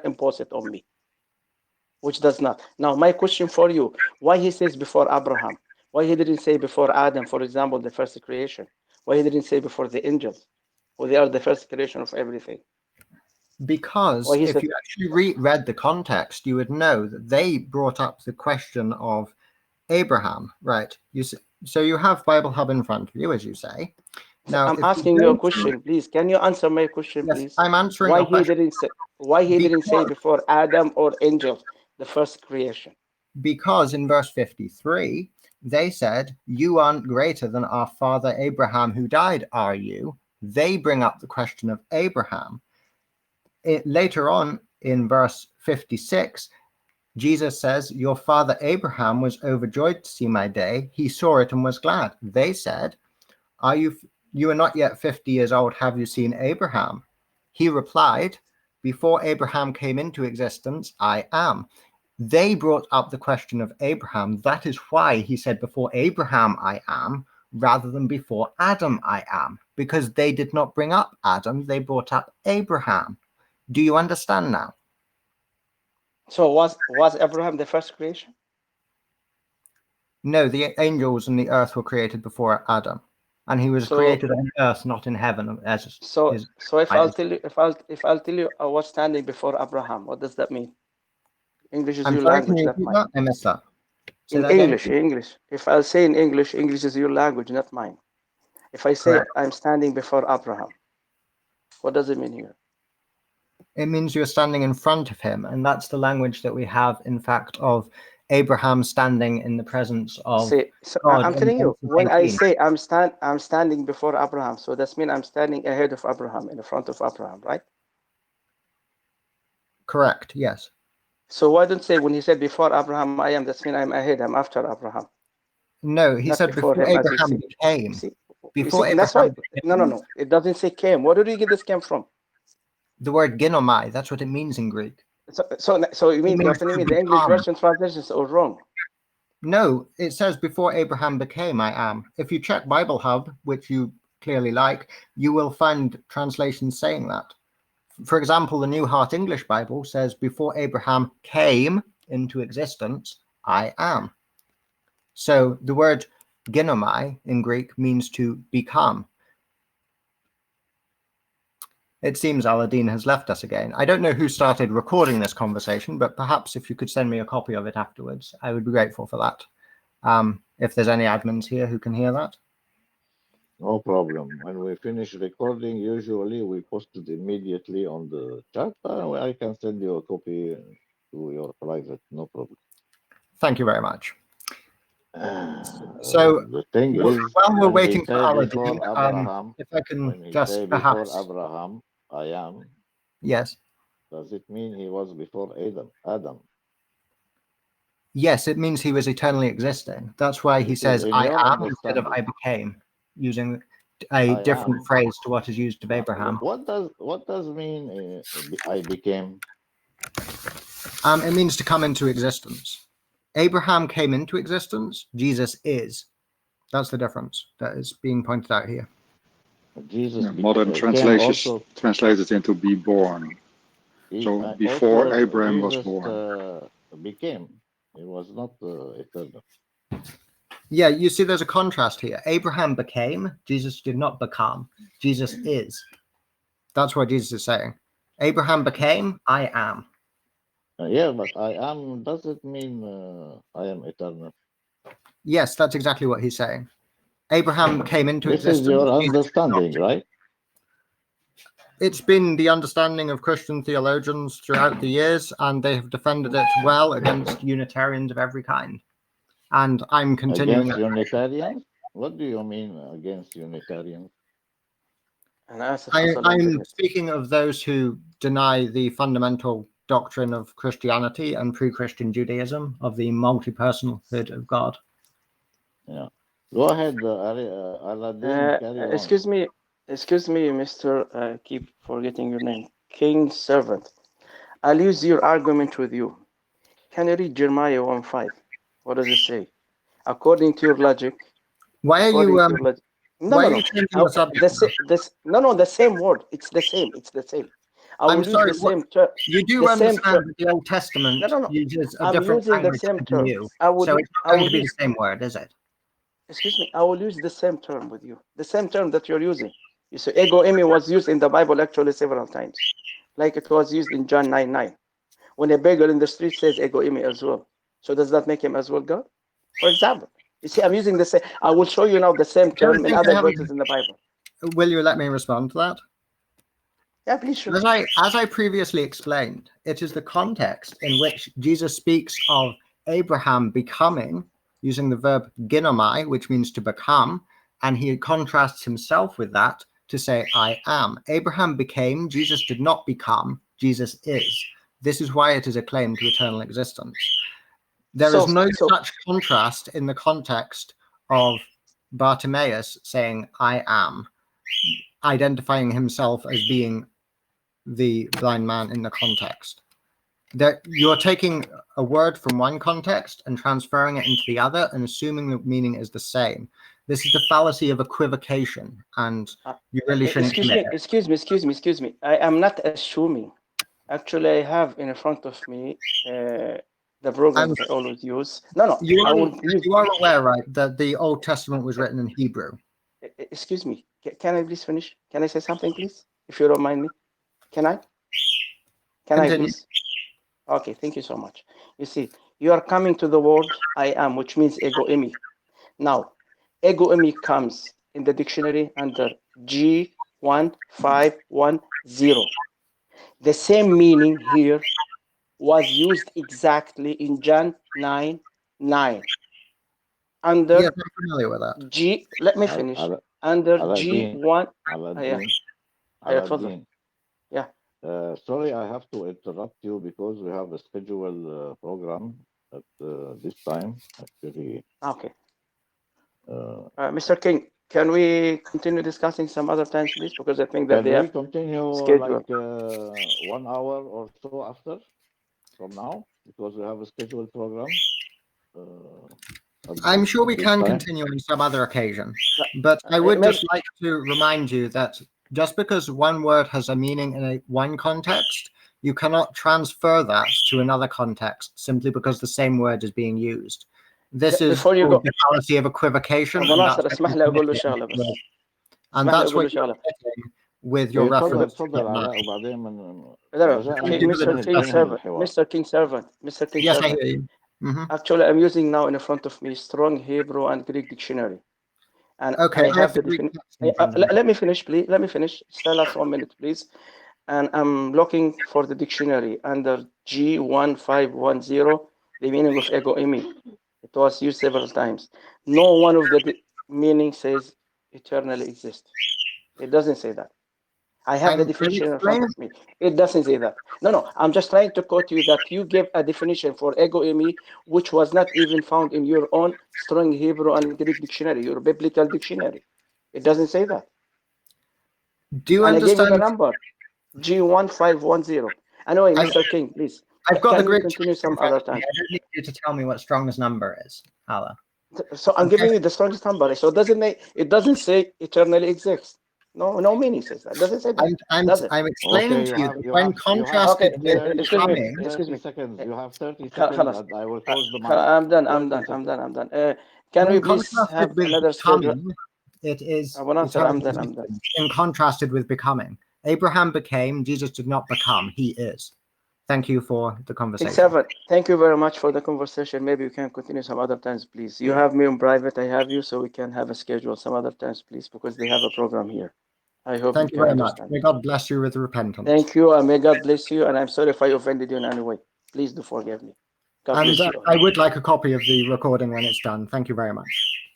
impose it on me, which does not. Now, my question for you: why he says before Abraham? Why he didn't say before Adam, for example, the first creation? Why he didn't say before the angels, who they are the first creation of everything? Because Why he if said you actually read the context, you would know that they brought up the question of Abraham, right? So you have Bible Hub in front of you, as you say. Now, I'm if you asking you go a question, please. Can you answer my question, yes, please? I'm answering Why your he question didn't say? Why he didn't say because, before Adam or angels, the first creation? because in verse 53, they said, "You aren't greater than our father Abraham who died, are you?" They bring up the question of Abraham. Later on in verse 56, Jesus says, "Your father Abraham was overjoyed to see my day. He saw it and was glad." They said, You are not yet 50 years old. Have you seen Abraham?" He replied, "Before Abraham came into existence, I am." They brought up the question of Abraham. That is why he said, "Before Abraham, I am," rather than "Before Adam, I am," because they did not bring up Adam. They brought up Abraham. Do you understand now? So was Abraham the first creation? No, the angels and the earth were created before Adam, and he was So created on earth, not in heaven, as so is. so if I'll tell you if I'll tell you I was standing before Abraham, what does that mean? English is I'm your sorry, can language, you not repeat mine. that? I missed that. Say In that again, English, please. English. If I'll say in English, English is your language, not mine. If I say Correct. I'm standing before Abraham, what does it mean here? It means you're standing in front of him, and that's the language that we have, in fact, of Abraham standing in the presence of See, so God I'm in telling you, Genesis when I 18. say I'm standing before Abraham, so that's mean I'm standing ahead of Abraham, in the front of Abraham, right? Correct, yes. So why don't say when he said before Abraham I am, that's mean I'm ahead, I'm after Abraham, No, he not said before before him, as you Abraham see. You became. see, you Before see, and that's why. Abraham No, no, became, no. It doesn't say came. Where did you get this came from? the word ginomai, that's what it means in Greek. So you It mean you're means telling to me the English become. version translation is all wrong? No, it says before Abraham became, I am. If you check Bible Hub, which you clearly like, you will find translations saying that. For example, the New Heart English Bible says, "Before Abraham came into existence, I am." So the word ginomai in Greek means to become. It seems Alaa Deen has left us again. I don't know who started recording this conversation, but perhaps if you could send me a copy of it afterwards, I would be grateful for that. If there's any admins here who can hear that. No problem. When we finish recording, usually we post it immediately on the chat. I can send you a copy to your private, no problem. Thank you very much. So The thing is, while we're when he waiting for said Alaa before Deen, Abraham, if I can when he just said before perhaps, Abraham, I am, yes, does it mean he was before Adam? yes, it means he was eternally existing. That's why he This is says in "I your am" instead of "I understanding. became," using a I different am. phrase to what is used of Abraham. What does mean I became? It means to come into existence. Abraham came into existence. Jesus is. That's the difference that is being pointed out here. Jesus Modern came translations also. translate it into "be born." So before Also, Abraham was Jesus born. became. He was not eternal. Yeah, you see, there's a contrast here. Abraham became. Jesus did not become. Jesus is. That's what Jesus is saying. Abraham became. I am. Yeah, but I am doesn't mean I am eternal. Yes, that's exactly what he's saying. Abraham came into This existence. is your Jesus did not. understanding, right? It's been the understanding of Christian theologians throughout the years, and they have defended it well against Unitarians of every kind. And I'm continuing. Against Unitarians? What do you mean against Unitarians? I'm speaking of those who deny the fundamental doctrine of Christianity and pre-Christian Judaism, of the multi-personalhood of God. Yeah. Go ahead, Alaa Deen, carry on. Excuse me, Mr. Keep forgetting your name. King servant. I'll use your argument with you. Can you read Jeremiah 1:5? What does it say? According to your logic. Why are you? Why are you changing the subject? The same word. It's the same. I will I'm use sorry, the same term. you do The same understand term. that the Old Testament No. uses a I'm different using the language same to the term. new, I will. so it's not I going will to be use. the same word, is it? Excuse me. I will use the same term with you. The same term that you're using. You see, ego emi was used in the Bible actually several times, like it was used in John 9:9. When a beggar in the street says ego emi as well. So does that make him as well God? For example, you see, I'm using the same. I will show you now the same The other term in thing I other haven't- verses in the Bible. Will you let me respond to that? Yeah, please, sure. As I previously explained, it is the context in which Jesus speaks of Abraham becoming, using the verb ginomai, which means to become, and he contrasts himself with that to say, I am. Abraham became, Jesus did not become, Jesus is. This is why it is a claim to eternal existence. There is no such contrast in the context of Bartimaeus saying, I am, identifying himself as being the blind man in the context. That you're taking a word from one context and transferring it into the other and assuming the meaning is the same. This is the fallacy of equivocation, and you really shouldn't commit it. Excuse me. I am not assuming. Actually, I have in front of me the program that I always use. No. You I are aware, right, that the Old Testament was written in Hebrew. Excuse me. Can I please finish? Can I say something, please? If you don't mind me. Can I? Can I, Continue. please? Okay, thank you so much. You see, you are coming to the word I am, which means ego emi. Now, ego emi comes in the dictionary under G1510. The same meaning here was used exactly in John 9:9. Under Yes, I'm familiar with that. G, let me finish. Under G1. Alaa Deen. Yeah. Sorry, I have to interrupt you because we have a scheduled program at this time. Actually. Okay. Mr. King, can we continue discussing some other times, please? Because I think that Can they we have continue scheduled. like 1 hour or so after from now? Because we have a scheduled program. I'm sure we can time. continue on some other occasion, but I would just like to remind you that just because one word has a meaning in one context, you cannot transfer that to another context simply because the same word is being used. This is called the fallacy of equivocation, and that's what you're getting with your reference to Mr. King Servant. Yes, I hear you. Actually, I'm using now in front of me strong Hebrew and Greek dictionary. And okay, I have the definition. Let me finish, please. Let me finish. Stay last 1 minute, please. And I'm looking for the dictionary under G1510, the meaning of ego emi. It was used several times. No one of the meaning says eternally exist. It doesn't say that. I have the definition in front of me. It doesn't say that. No. I'm just trying to quote you that you gave a definition for ego emi, which was not even found in your own strong Hebrew and Greek dictionary, your biblical dictionary. It doesn't say that. Do you understand? I gave you the number, G1510. Anyway, Mr. King, please. I've got the Greek continue some other time. I don't need you to tell me what strongest number is, Alaa. So I'm giving you the strongest number. So it doesn't say eternally exists. No meaning says that. It doesn't say that. I'm explaining to you that when contrasted with becoming. Excuse me. Seconds. You have 30 seconds. And I will close the mic. I'm done. Can we please have another schedule? It is I'm done. in contrasted with becoming. Abraham became, Jesus did not become, he is. Thank you for the conversation. Thank you very much for the conversation. Maybe we can continue some other times, please. You have me in private, I have you, so we can have a schedule some other times, please, because they have a program here. I hope Thank you very much. May God bless you with repentance. Thank you, and may God bless you, and I'm sorry if I offended you in any way. Please do forgive me. God bless you. I would like a copy of the recording when it's done. Thank you very much.